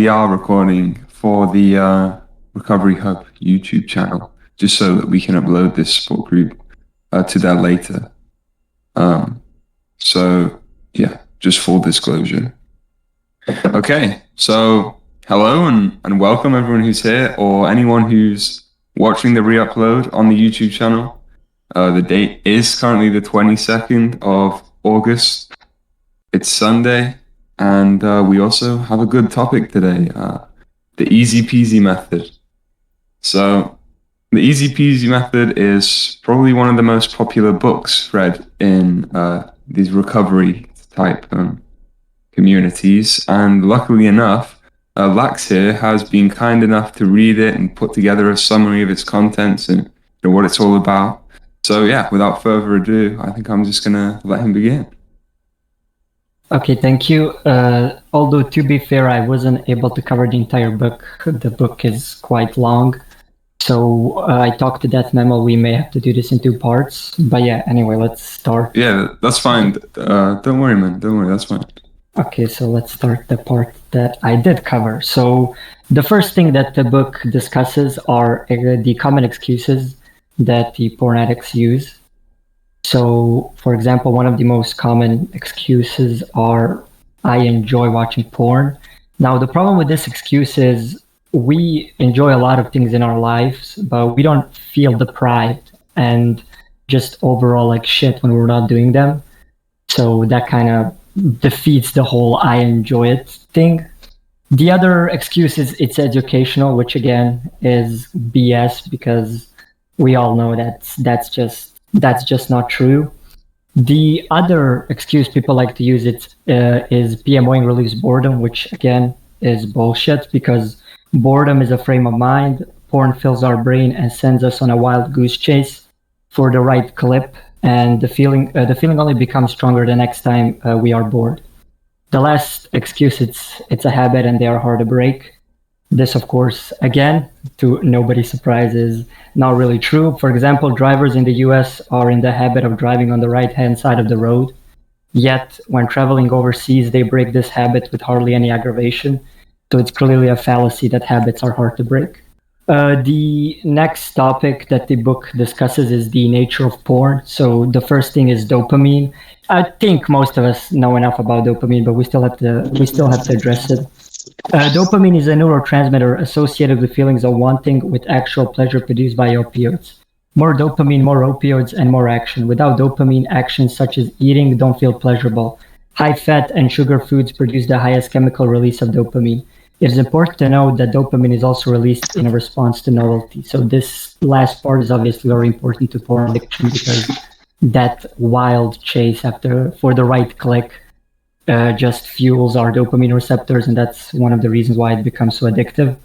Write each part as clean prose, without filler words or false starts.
we are recording for the RecoveryHub YouTube channel, just so that we can upload this support group to that later. So yeah, just full disclosure. Okay, so hello and welcome everyone who's here, or anyone who's watching the re-upload on the YouTube channel. The date is currently the 22nd of August. It's Sunday, and we also have a good topic today, the EasyPeasy Method. So the EasyPeasy Method is probably one of the most popular books read in these recovery type communities, and luckily enough, Lax here has been kind enough to read it and put together a summary of its contents and what it's all about. So yeah, without further ado, I think I'm just gonna let him begin. Okay, thank you. Although to be fair, I wasn't able to cover the entire book. The book is quite long. So I talked to that memo. We may have to do this in 2 parts. But yeah, anyway, let's start. Yeah, that's fine. Don't worry, man. Don't worry, that's fine. Okay, so let's start the part that I did cover. So the first thing that the book discusses are the common excuses that the porn addicts use. So, for example, one of the most common excuses are, I enjoy watching porn. Now, the problem with this excuse is we enjoy a lot of things in our lives, but we don't feel deprived and just overall like shit when we're not doing them. So that kind of defeats the whole I enjoy it thing. The other excuse is it's educational, which again is BS, because we all know that's just not true. The other excuse people like to use is PMOing relieves boredom, which again is bullshit, because boredom is a frame of mind. Porn fills our brain and sends us on a wild goose chase for the right clip, and the feeling only becomes stronger the next time we are bored. The last excuse, it's a habit and they are hard to break. This, of course, again, to nobody's surprise, is not really true. For example, drivers in the US are in the habit of driving on the right-hand side of the road. Yet, when traveling overseas, they break this habit with hardly any aggravation. So it's clearly a fallacy that habits are hard to break. The next topic that the book discusses is the nature of porn. So the first thing is dopamine. I think most of us know enough about dopamine, but we still have to address it. Dopamine is a neurotransmitter associated with feelings of wanting, with actual pleasure produced by opioids. More dopamine, more opioids, and more action. Without dopamine, actions such as eating don't feel pleasurable. High fat and sugar foods produce the highest chemical release of dopamine. It is important to note that dopamine is also released in response to novelty. So this last part is obviously very important to porn addiction, because that wild chase for the right click just fuels our dopamine receptors, and that's one of the reasons why it becomes so addictive.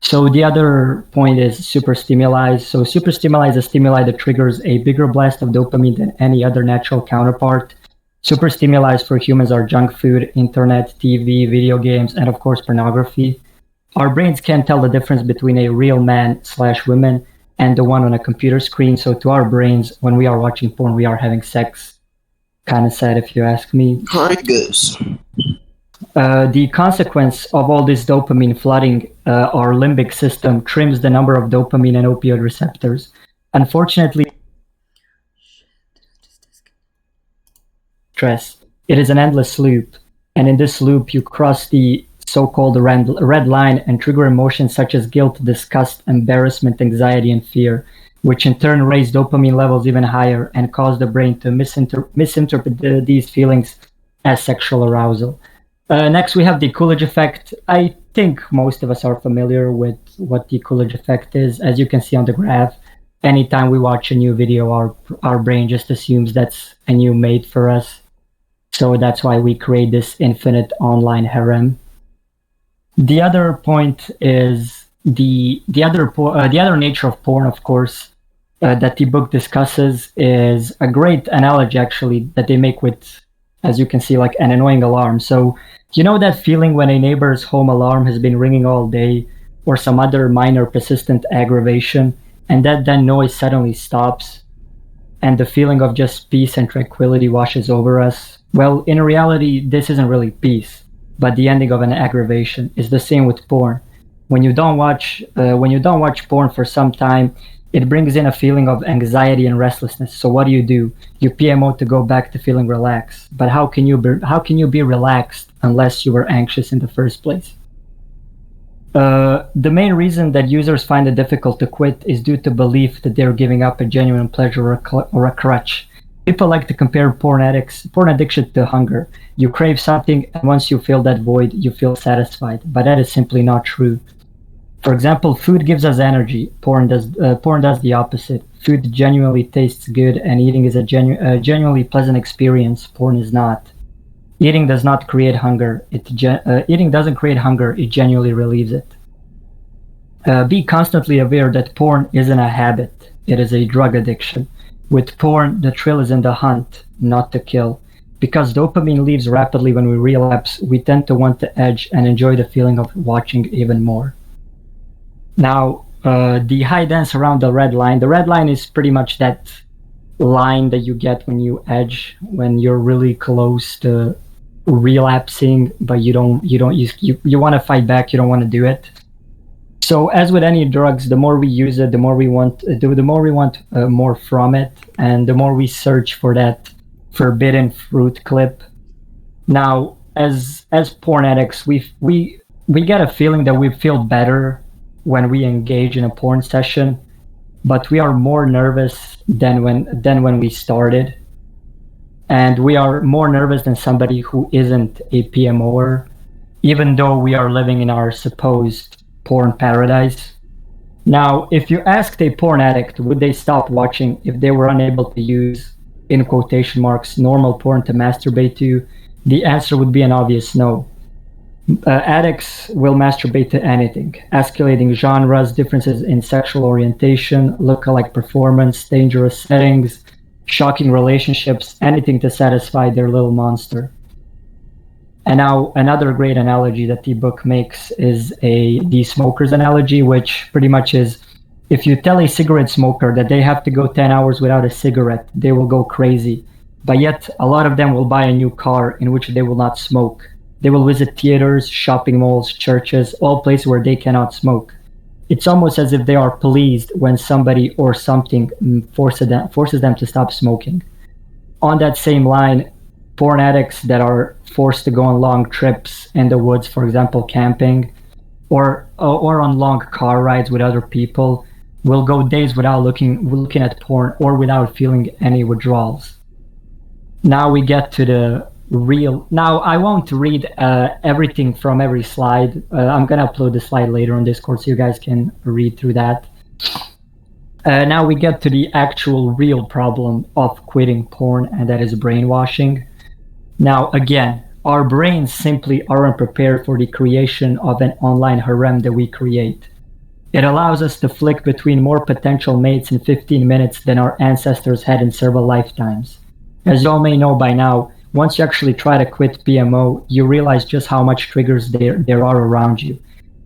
So the other point is superstimuli. So superstimuli is a stimuli that triggers a bigger blast of dopamine than any other natural counterpart. Superstimuli for humans are junk food, internet, TV, video games, and of course pornography. Our brains can't tell the difference between a real man/woman and the one on a computer screen. So to our brains, when we are watching porn, we are having sex. Kind of sad if you ask me. How it goes. The consequence of all this dopamine flooding our limbic system trims the number of dopamine and opioid receptors. Unfortunately, stress. It is an endless loop, and in this loop you cross the so-called red line and trigger emotions such as guilt, disgust, embarrassment, anxiety, and fear, which in turn raise dopamine levels even higher and cause the brain to misinterpret these feelings as sexual arousal. Next, we have the Coolidge effect. I think most of us are familiar with what the Coolidge effect is. As you can see on the graph, anytime we watch a new video, our brain just assumes that's a new mate for us. So that's why we create this infinite online harem. The other point is the other nature of porn, of course, that the book discusses is a great analogy, actually, that they make with, as you can see, like an annoying alarm. So you know that feeling when a neighbor's home alarm has been ringing all day, or some other minor persistent aggravation, and that then noise suddenly stops, and the feeling of just peace and tranquility washes over us? Well, in reality, this isn't really peace. but the ending of an aggravation. Is the same with porn. When you don't watch porn for some time, it brings in a feeling of anxiety and restlessness. So what do? You PMO to go back to feeling relaxed. But how can you be relaxed unless you were anxious in the first place? The main reason that users find it difficult to quit is due to belief that they're giving up a genuine pleasure or a crutch. People like to compare porn addiction to hunger. You crave something, and once you fill that void, you feel satisfied. But that is simply not true. For example, food gives us energy. Porn does the opposite. Food genuinely tastes good, and eating is a genuinely pleasant experience. Porn is not. Eating does not create hunger. Eating doesn't create hunger. It genuinely relieves it. Be constantly aware that porn isn't a habit. It is a drug addiction. With porn, the thrill is in the hunt, not to kill. Because dopamine leaves rapidly when we relapse, we tend to want the edge and enjoy the feeling of watching even more. Now, the high dance around the red line. The red line is pretty much that line that you get when you edge, when you're really close to relapsing, but you want to fight back. You don't want to do it. So, as with any drugs, the more we use it, the more we want more from it, and the more we search for that forbidden fruit clip. Now, as porn addicts, we get a feeling that we feel better when we engage in a porn session, but we are more nervous than when we started, and we are more nervous than somebody who isn't a PMOer, even though we are living in our supposed porn paradise. Now, if you asked a porn addict would they stop watching if they were unable to use, in quotation marks, normal porn to masturbate to, the answer would be an obvious no. Addicts will masturbate to anything: escalating genres, differences in sexual orientation, look-alike performance, dangerous settings, shocking relationships, anything to satisfy their little monster. And now another great analogy that the book makes is the smoker's analogy, which pretty much is, if you tell a cigarette smoker that they have to go 10 hours without a cigarette, they will go crazy. But yet, a lot of them will buy a new car in which they will not smoke. They will visit theaters, shopping malls, churches, all places where they cannot smoke. It's almost as if they are pleased when somebody or something forces them to stop smoking. On that same line, porn addicts that are forced to go on long trips in the woods, for example, camping, or on long car rides with other people, will go days without looking at porn or without feeling any withdrawals. Now we get to the real. Now I won't read everything from every slide. I'm gonna upload the slide later on Discord so you guys can read through that. Now we get to the actual real problem of quitting porn, and that is brainwashing. Now again, our brains simply aren't prepared for the creation of an online harem that we create. It allows us to flick between more potential mates in 15 minutes than our ancestors had in several lifetimes. As you all may know by now, once you actually try to quit PMO, you realize just how much triggers there are around you.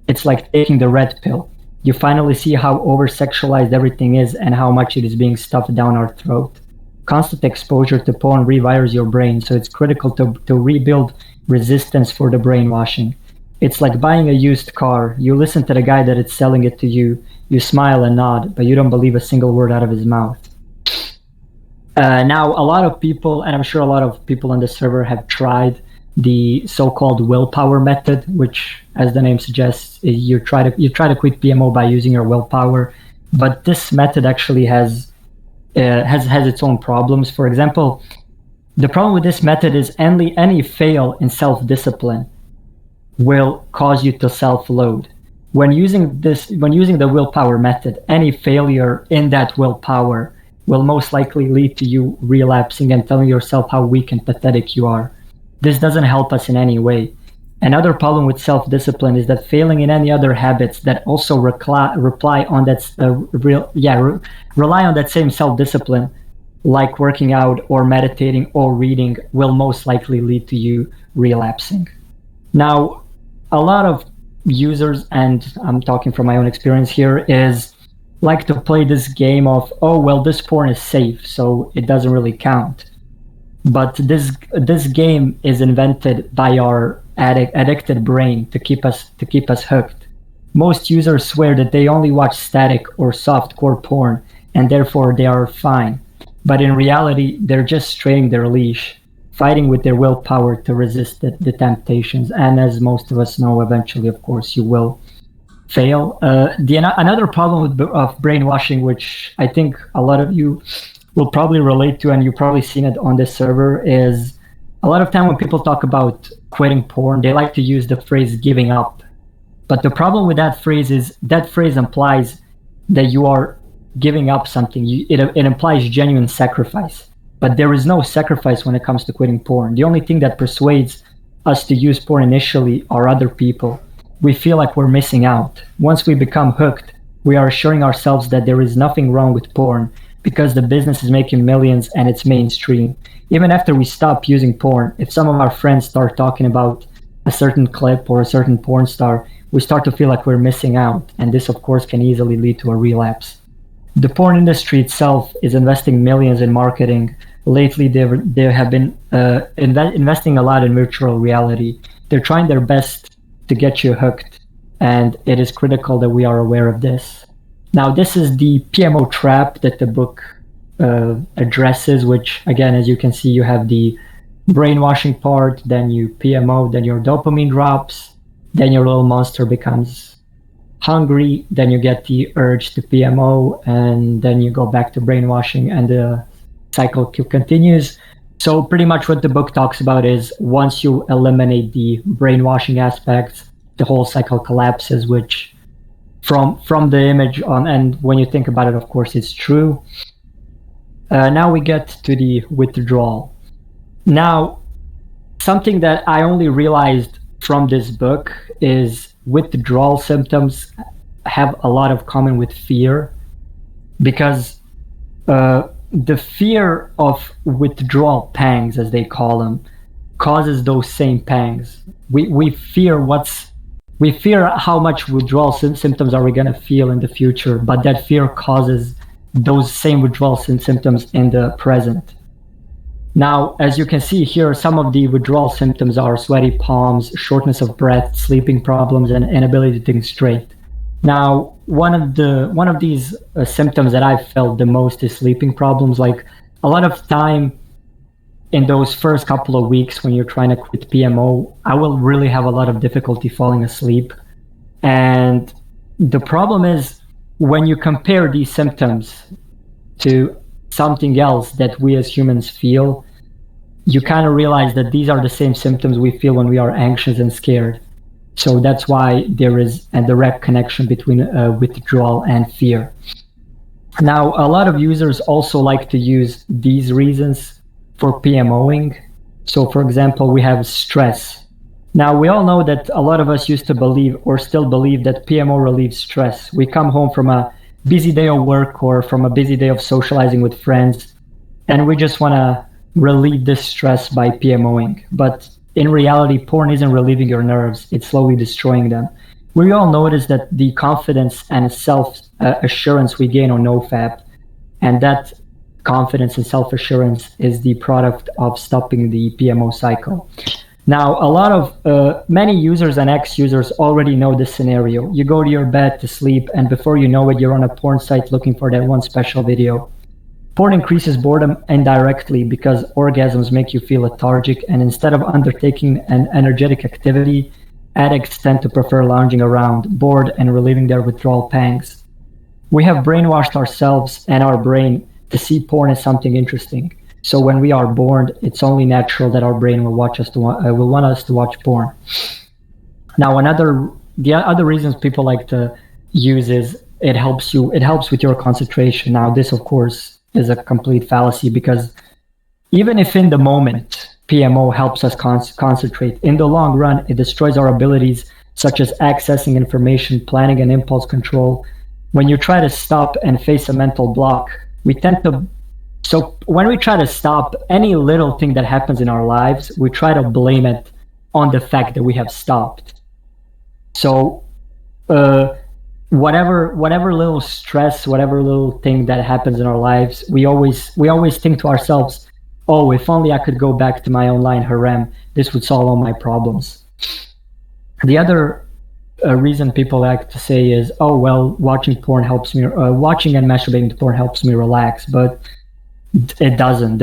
It's like taking the red pill. You finally see how over-sexualized everything is and how much it is being stuffed down our throat. Constant exposure to porn rewires your brain, so it's critical to rebuild resistance for the brainwashing. It's like buying a used car. You listen to the guy that is selling it to you, you smile and nod, but you don't believe a single word out of his mouth. Now, a lot of people, and I'm sure a lot of people on the server have tried the so-called willpower method, which, as the name suggests, you try to quit PMO by using your willpower. But this method actually has its own problems. For example, the problem with this method is any fail in self-discipline will cause you to self-load. When using the willpower method, any failure in that willpower will most likely lead to you relapsing and telling yourself how weak and pathetic you are. This doesn't help us in any way. Another problem with self-discipline is that failing in any other habits that also rely on that same self-discipline, like working out or meditating or reading, will most likely lead to you relapsing. Now, a lot of users, and I'm talking from my own experience here, like to play this game of, oh, well, this porn is safe, so it doesn't really count. But this game is invented by our addicted brain to keep us hooked. Most users swear that they only watch static or softcore porn and therefore they are fine. But in reality, they're just straining their leash, fighting with their willpower to resist the temptations. And as most of us know, eventually, of course, you will fail. Another problem of brainwashing, which I think a lot of you will probably relate to, and you've probably seen it on this server, is a lot of time when people talk about quitting porn, they like to use the phrase giving up. But the problem with that phrase is that phrase implies that you are giving up something. It implies genuine sacrifice. But there is no sacrifice when it comes to quitting porn. The only thing that persuades us to use porn initially are other people. We feel like we're missing out. Once we become hooked, we are assuring ourselves that there is nothing wrong with porn because the business is making millions and it's mainstream. Even after we stop using porn, if some of our friends start talking about a certain clip or a certain porn star, we start to feel like we're missing out. And this, of course, can easily lead to a relapse. The porn industry itself is investing millions in marketing. Lately, they have been investing a lot in virtual reality. They're trying their best to get you hooked, and it is critical that we are aware of this. Now, this is the PMO trap that the book addresses, which, again, as you can see, you have the brainwashing part, then you PMO, then your dopamine drops, then your little monster becomes hungry, then you get the urge to PMO, and then you go back to brainwashing, and the cycle continues. So pretty much what the book talks about is once you eliminate the brainwashing aspects, the whole cycle collapses, which from the image on, and when you think about it, of course, it's true. Now we get to the withdrawal. Now, something that I only realized from this book is withdrawal symptoms have a lot of common with fear, because the fear of withdrawal pangs, as they call them, causes those same pangs. We fear how much withdrawal symptoms are we going to feel in the future, but that fear causes those same withdrawal symptoms in the present. Now, as you can see here, some of the withdrawal symptoms are sweaty palms, shortness of breath, sleeping problems, and inability to think straight. Now, one of these symptoms that I've felt the most is sleeping problems. Like a lot of time in those first couple of weeks when you're trying to quit PMO, I will really have a lot of difficulty falling asleep. And the problem is when you compare these symptoms to something else that we as humans feel, you kind of realize that these are the same symptoms we feel when we are anxious and scared. So that's why there is a direct connection between withdrawal and fear. Now, a lot of users also like to use these reasons for PMOing. So, for example, we have stress. Now, we all know that a lot of us used to believe or still believe that PMO relieves stress. We come home from a busy day of work or from a busy day of socializing with friends, and we just want to relieve this stress by PMOing. But in reality, porn isn't relieving your nerves, it's slowly destroying them. We all notice that the confidence and self-assurance we gain on NoFap, and that confidence and self-assurance is the product of stopping the PMO cycle. Now, many users and ex-users already know this scenario. You go to your bed to sleep, and before you know it, you're on a porn site looking for that one special video. Porn increases boredom indirectly because orgasms make you feel lethargic, and instead of undertaking an energetic activity, addicts tend to prefer lounging around, bored and relieving their withdrawal pangs. We have brainwashed ourselves and our brain to see porn as something interesting. So when we are bored, it's only natural that our brain will want us to watch porn. Now, the other reasons people like to use is it helps with your concentration. Now, this, of course, is a complete fallacy, because even if in the moment PMO helps us concentrate, in the long run, it destroys our abilities such as accessing information, planning, and impulse control. When you try to stop and face a mental block, so when we try to stop any little thing that happens in our lives, we try to blame it on the fact that we have stopped. So whatever little stress, whatever little thing that happens in our lives, we always think to ourselves, oh, if only I could go back to my online harem, this would solve all my problems. The other reason people like to say is, oh, well, watching porn helps me, watching and masturbating to porn helps me relax, but it doesn't.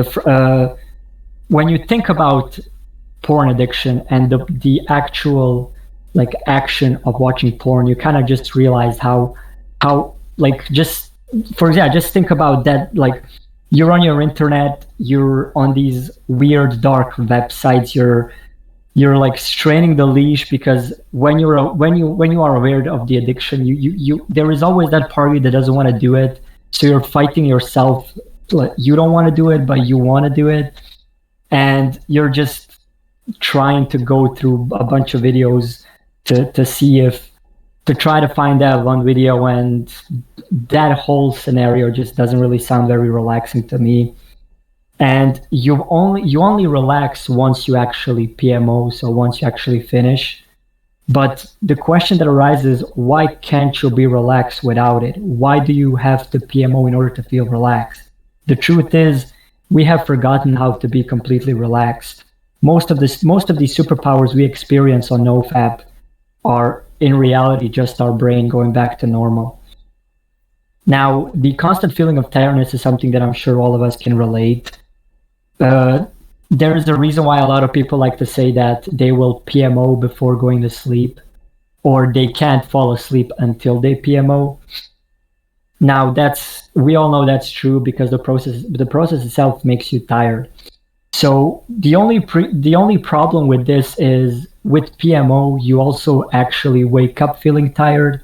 When you think about porn addiction and the actual like action of watching porn, you kind of just realize how like, just for example, just think about that. Like, you're on your internet, you're on these weird dark websites, you're like straining the leash, because when you are aware of the addiction, you there is always that part of you that doesn't want to do it, so you're fighting yourself. Like, you don't want to do it, but you want to do it, and you're just trying to go through a bunch of videos to try to find that one video, and that whole scenario just doesn't really sound very relaxing to me. And you only relax once you actually PMO, so once you actually finish. But the question that arises, why can't you be relaxed without it? Why do you have to PMO in order to feel relaxed? The truth is, we have forgotten how to be completely relaxed. Most of these superpowers we experience on NoFap are in reality just our brain going back to normal. Now, the constant feeling of tiredness is something that I'm sure all of us can relate. There is a reason why a lot of people like to say that they will PMO before going to sleep, or they can't fall asleep until they PMO. Now, we all know that's true, because the process itself makes you tired. So the only problem with this is, with PMO, you also actually wake up feeling tired.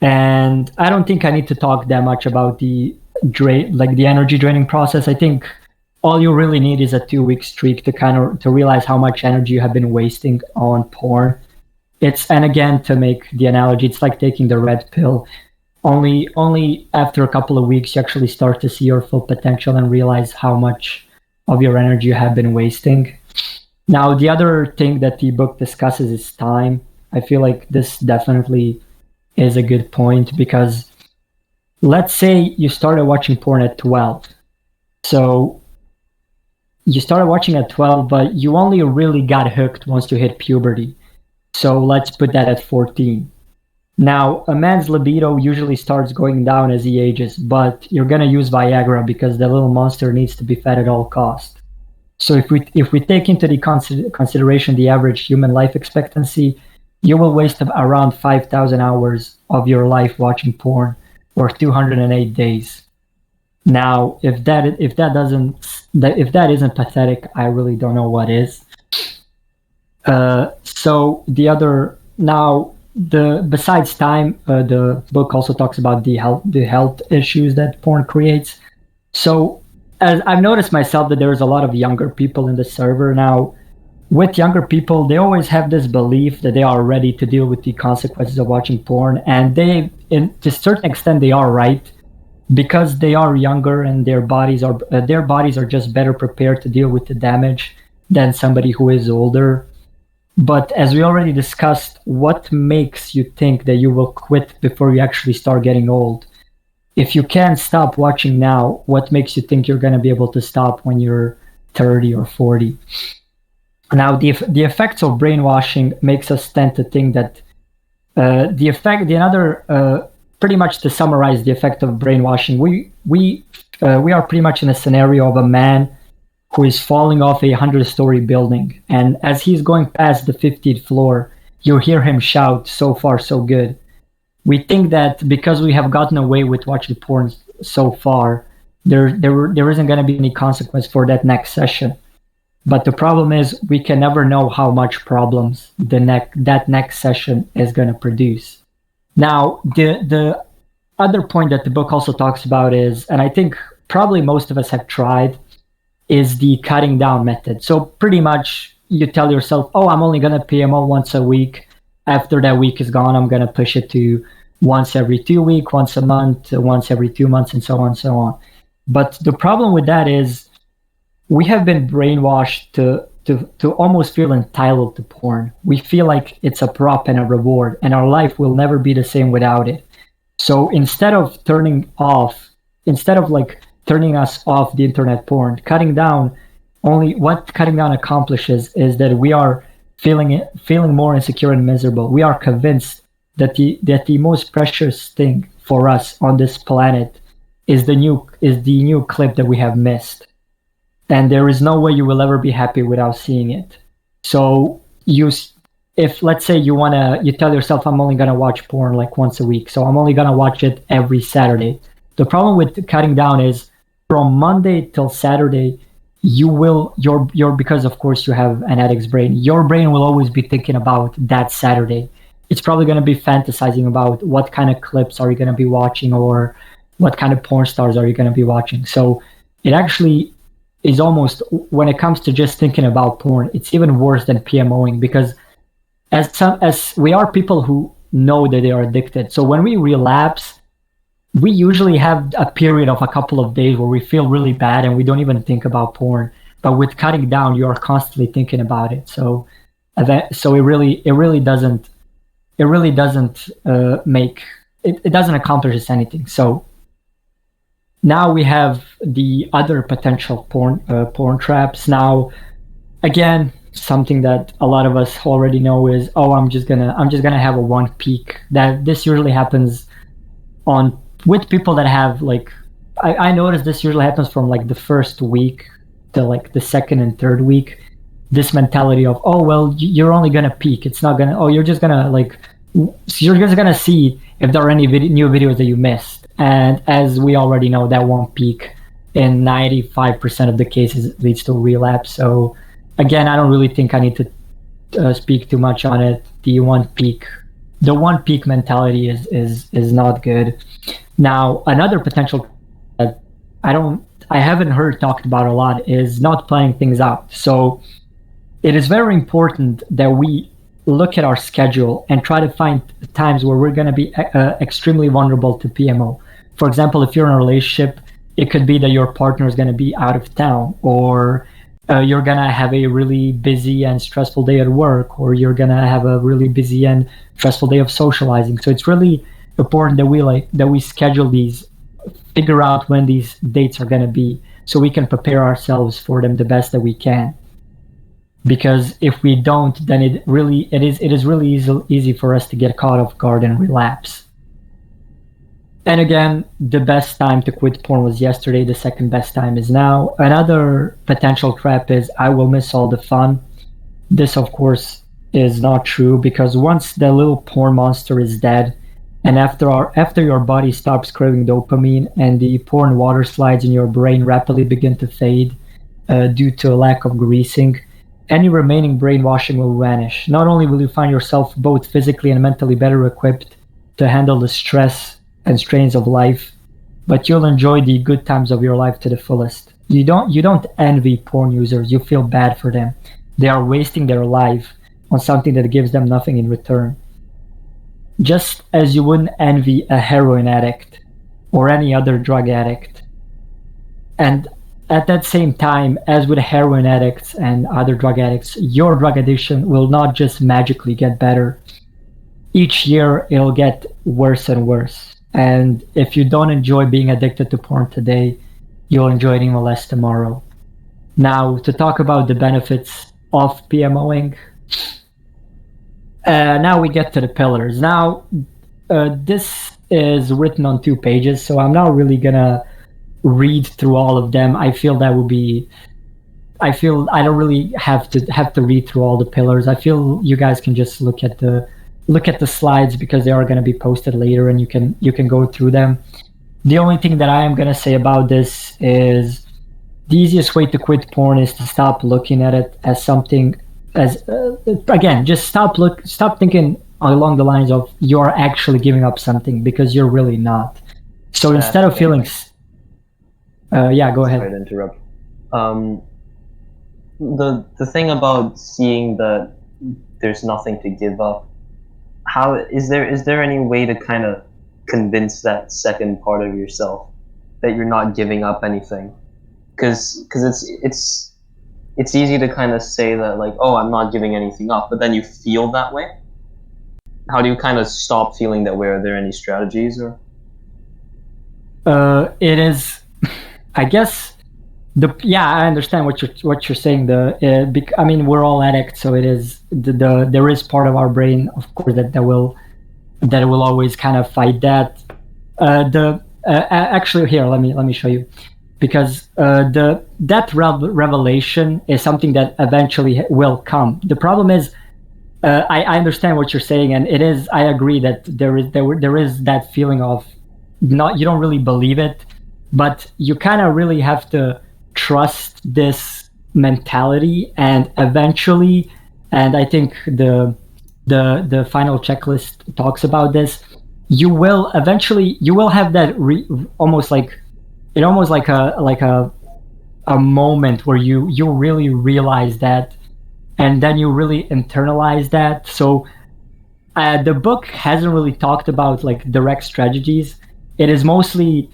And I don't think I need to talk that much about the energy draining process. I think all you really need is a 2-week streak to realize how much energy you have been wasting on porn. And again, to make the analogy, it's like taking the red pill. Only after a couple of weeks you actually start to see your full potential and realize how much of your energy you have been wasting. Now, the other thing that the book discusses is time. I feel like this definitely is a good point, because let's say you started watching porn at 12. So you started watching at 12, but you only really got hooked once you hit puberty. So let's put that at 14. Now, a man's libido usually starts going down as he ages, but you're going to use Viagra because the little monster needs to be fed at all costs. So if we take into the consideration the average human life expectancy, you will waste around 5,000 hours of your life watching porn, or 208 days. Now, if that isn't pathetic, I really don't know what is. So besides time, the book also talks about the health issues that porn creates. So, as I've noticed myself, that there's a lot of younger people in the server now. With younger people, they always have this belief that they are ready to deal with the consequences of watching porn, and to a certain extent, they are right, because they are younger and their bodies are just better prepared to deal with the damage than somebody who is older. But as we already discussed, what makes you think that you will quit before you actually start getting old? If you can't stop watching now, what makes you think you're going to be able to stop when you're 30 or 40? Now, the effects of brainwashing makes us tend to think that pretty much to summarize the effect of brainwashing, we are pretty much in a scenario of a man who is falling off a 100-story building, and as he's going past the 50th floor, you hear him shout, "So far, so good." We think that because we have gotten away with watching porn so far, there isn't going to be any consequence for that next session. But the problem is, we can never know how much problems that next session is going to produce. Now, the other point that the book also talks about is, and I think probably most of us have tried, is the cutting down method. So pretty much you tell yourself, oh, I'm only going to PMO once a week. After that week is gone, I'm going to push it to once every 2 weeks, once a month, once every 2 months, and so on and so on. But the problem with that is, we have been brainwashed to almost feel entitled to porn. We feel like it's a prop and a reward, and our life will never be the same without it. So instead of turning us off the internet porn, cutting down accomplishes is that we are feeling more insecure and miserable. We are convinced that the most precious thing for us on this planet is the new clip that we have missed, and there is no way you will ever be happy without seeing it. So if let's say you tell yourself, I'm only gonna watch porn like once a week, so I'm only gonna watch it every Saturday. The problem with cutting down is from Monday till Saturday, because of course you have an addict's brain, your brain will always be thinking about that Saturday. It's probably going to be fantasizing about what kind of clips are you going to be watching, or what kind of porn stars are you going to be watching. So it actually is almost, when it comes to just thinking about porn, it's even worse than PMOing, because as we are people who know that they are addicted. So when we relapse, we usually have a period of a couple of days where we feel really bad and we don't even think about porn. But with cutting down, you are constantly thinking about it. So it really doesn't it doesn't accomplish anything. So now we have the other potential porn traps. Now, again, something that a lot of us already know is, I'm just gonna have a one peak. That this usually happens with people that have I noticed this usually happens from like the first week to like the second and third week. This mentality of, you're only gonna peak. It's not gonna. You're just gonna see if there are any new videos that you missed. And as we already know, that won't peak. In 95% of the cases, it leads to relapse. So again, I don't really think I need to speak too much on it. The one peak mentality is not good. Now, another potential that I haven't heard talked about a lot is not planning things out. So it is very important that we look at our schedule and try to find times where we're going to be extremely vulnerable to PMO. For example, if you're in a relationship, it could be that your partner is going to be out of town, or you're going to have a really busy and stressful day at work, or you're going to have a really busy and stressful day of socializing. So it's really important that we schedule these, figure out when these dates are going to be, so we can prepare ourselves for them the best that we can. Because if we don't, then it is really easy for us to get caught off guard and relapse. And again, the best time to quit porn was yesterday. The second best time is now. Another potential trap is, I will miss all the fun. This, of course, is not true, because once the little porn monster is dead, and after your body stops craving dopamine and the porn water slides in your brain rapidly begin to fade due to a lack of greasing, any remaining brainwashing will vanish. Not only will you find yourself both physically and mentally better equipped to handle the stress and strains of life, but you'll enjoy the good times of your life to the fullest. You don't envy porn users, you feel bad for them. They are wasting their life on something that gives them nothing in return. Just as you wouldn't envy a heroin addict or any other drug addict. And at that same time, as with heroin addicts and other drug addicts, your drug addiction will not just magically get better. Each year, it'll get worse and worse. And if you don't enjoy being addicted to porn today, you'll enjoy it even less tomorrow. Now, to talk about the benefits of PMOing, now we get to the pillars. Now, this is written on 2 pages, so I'm not really gonna read through all of them. I feel I don't really have to read through all the pillars. I feel you guys can just look at the slides, because they are going to be posted later, and you can go through them. The only thing that I am going to say about this is the easiest way to quit porn is to stop looking at it as something, again, just stop thinking along the lines of you're actually giving up something, because you're really not. So instead of feeling, go ahead. Sorry to interrupt. The thing about seeing that there's nothing to give up, how is there any way to kind of convince that second part of yourself that you're not giving up anything? Because it's easy to kind of say that, like, oh, I'm not giving anything up, but then you feel that way. How do you kind of stop feeling that way? Are there any strategies, or? It is, I guess, I understand what you're saying. I mean, we're all addicts, so it is there is part of our brain, of course, that will always kind of fight that. Actually, here, let me show you, because that revelation is something that eventually will come. The problem is, I understand what you're saying, and it is. I agree that there is that feeling of you don't really believe it, but you kind of really have to trust this mentality, and eventually, and I think the final checklist talks about this. You will have that almost like a moment where you really realize that, and then you really internalize that. So the book hasn't really talked about like direct strategies. It is mostly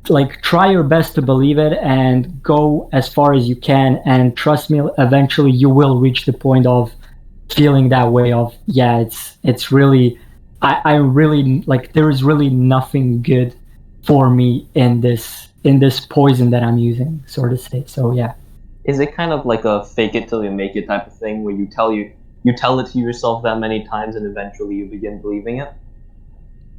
like try your best to believe it and go as far as you can, and trust me, eventually you will reach the point of feeling that way of, yeah, it's really, I really, like, there is really nothing good for me in this poison that I'm using, sort of say. So yeah. Is it kind of like a fake it till you make it type of thing, where you tell it to yourself that many times and eventually you begin believing it?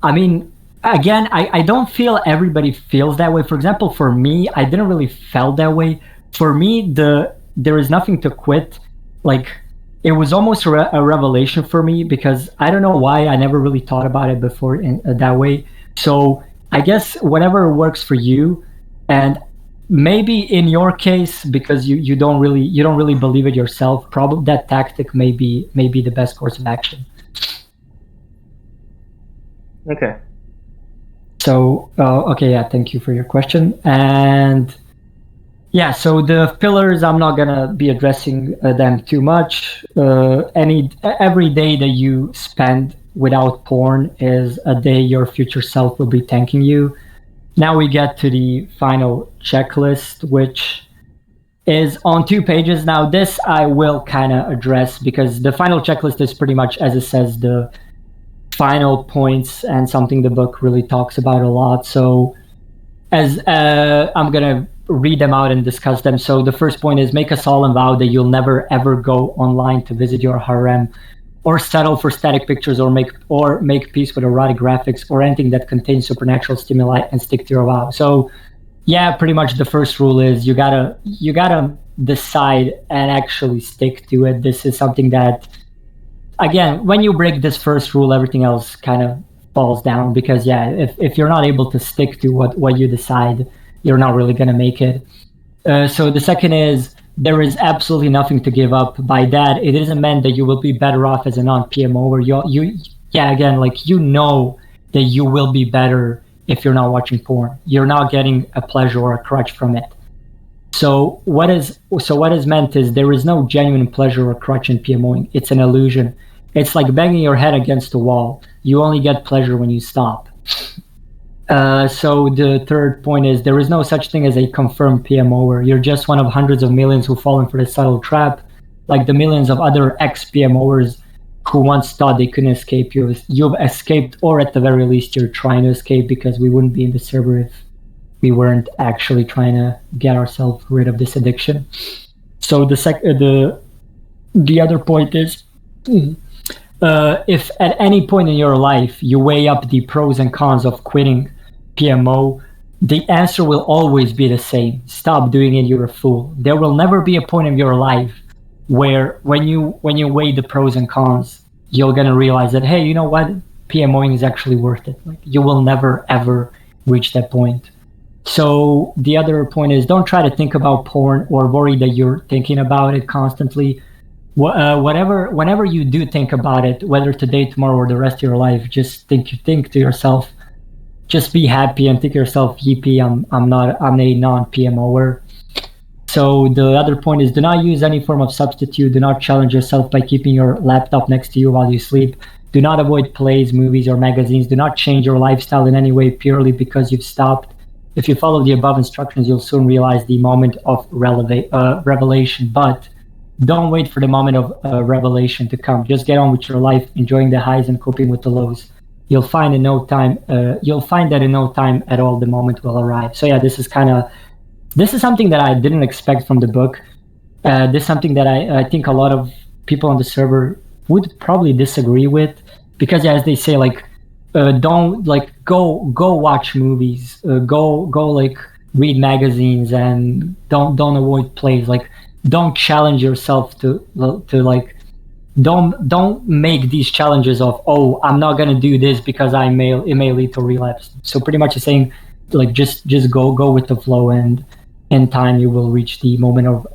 I mean, again, I don't feel everybody feels that way. For example, for me, I didn't really feel that way. For me, there is nothing to quit. Like, it was almost a revelation for me, because I don't know why I never really thought about it before in that way. So I guess whatever works for you, and maybe in your case, because you don't really believe it yourself, probably that tactic may be the best course of action. Okay. So, okay, yeah, thank you for your question. And yeah, so the pillars, I'm not gonna be addressing them too much. Every day that you spend without porn is a day your future self will be thanking you. Now we get to the final checklist, which is on 2 pages. Now this I will kind of address, because the final checklist is pretty much, as it says, the final points, and something the book really talks about a lot. So as I'm gonna read them out and discuss them. So the first point is, make a solemn vow that you'll never ever go online to visit your harem, or settle for static pictures, or make peace with erotic graphics, or anything that contains supernatural stimuli, and stick to your vow. So yeah, pretty much the first rule is you gotta decide and actually stick to it. This is something that, again, when you break this first rule, everything else kind of falls down, because yeah, if you're not able to stick to what you decide, you're not really going to make it. So the second is, there is absolutely nothing to give up. By that, it isn't meant that you will be better off as a non-PMO, or again, like, you know that you will be better if you're not watching porn. You're not getting a pleasure or a crutch from it. So what is meant is, there is no genuine pleasure or crutch in PMOing. It's an illusion. It's like banging your head against a wall. You only get pleasure when you stop. So the third point is, there is no such thing as a confirmed PMOer. You're just one of hundreds of millions who fallen for this subtle trap, like the millions of other ex-PMOers who once thought they couldn't escape. You've escaped, or at the very least, you're trying to escape, because we wouldn't be in the server if we weren't actually trying to get ourselves rid of this addiction. So the other point is, if at any point in your life you weigh up the pros and cons of quitting PMO, the answer will always be the same: stop doing it, you're a fool. There will never be a point in your life where when you weigh the pros and cons, you're gonna realize that, hey, you know what, PMOing is actually worth it. Like, you will never ever reach that point. So the other point is, don't try to think about porn or worry that you're thinking about it constantly. Whenever you do think about it, whether today, tomorrow, or the rest of your life, just think to yourself, just be happy, and think to yourself, yippee, I'm a non-PMOer. So the other point is, do not use any form of substitute. Do not challenge yourself by keeping your laptop next to you while you sleep. Do not avoid plays, movies, or magazines. Do not change your lifestyle in any way purely because you've stopped. If you follow the above instructions, you'll soon realize the moment of revelation. But don't wait for the moment of revelation to come. Just get on with your life, enjoying the highs and coping with the lows. You'll find that in no time at all the moment will arrive. So yeah, this is kind of this is something that I didn't expect from the book. This is something that I think a lot of people on the server would probably disagree with, because as they say, like, don't like go watch movies, go like read magazines, and don't avoid plays. Like, don't challenge yourself to like, don't make these challenges of, oh, I'm not gonna do this because it may lead to relapse. So pretty much it's saying, like, just go with the flow, and in time you will reach the moment of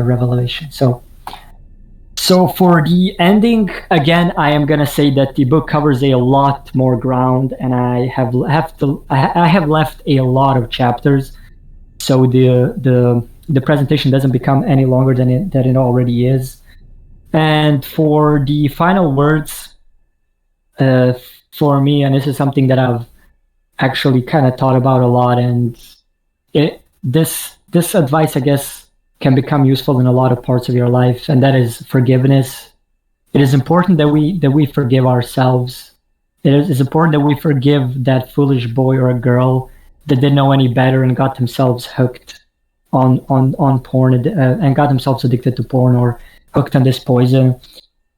revelation. So for the ending, again, I am gonna say that the book covers a lot more ground, and I have left a lot of chapters, so the presentation doesn't become any longer than it already is. And for the final words, for me, and this is something that I've actually kind of thought about a lot, and this advice, I guess, can become useful in a lot of parts of your life, and that is forgiveness. It is important that we forgive ourselves. It is important that we forgive that foolish boy or a girl that didn't know any better and got themselves hooked on porn, and got themselves addicted to porn, or hooked on this poison.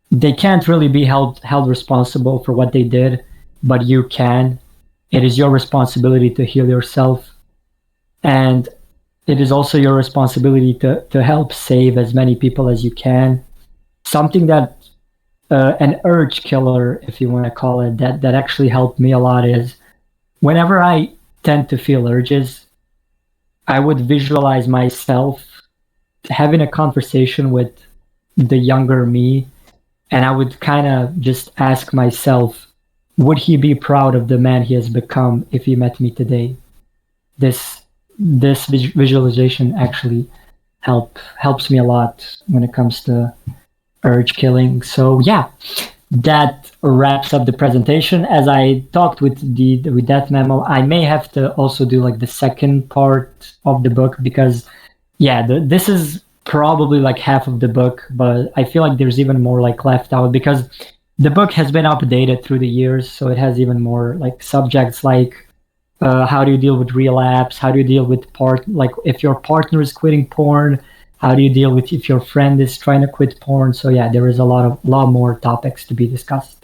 They can't really be held responsible for what they did, but you can. It is your responsibility to heal yourself, and it is also your responsibility to help save as many people as you can. Something that an urge killer, if you want to call it, that actually helped me a lot is, whenever I tend to feel urges, I would visualize myself having a conversation with the younger me, and I would kind of just ask myself, would he be proud of the man he has become if he met me today? This visualization actually helps me a lot when it comes to urge killing. So yeah, that wraps up the presentation. As I talked with that memo, I may have to also do like the second part of the book, because this is probably like half of the book, but I feel like there's even more like left out, because the book has been updated through the years, so it has even more like subjects like how do you deal with relapse? How do you deal with if your partner is quitting porn? How do you deal with if your friend is trying to quit porn? So yeah, there is a lot more topics to be discussed.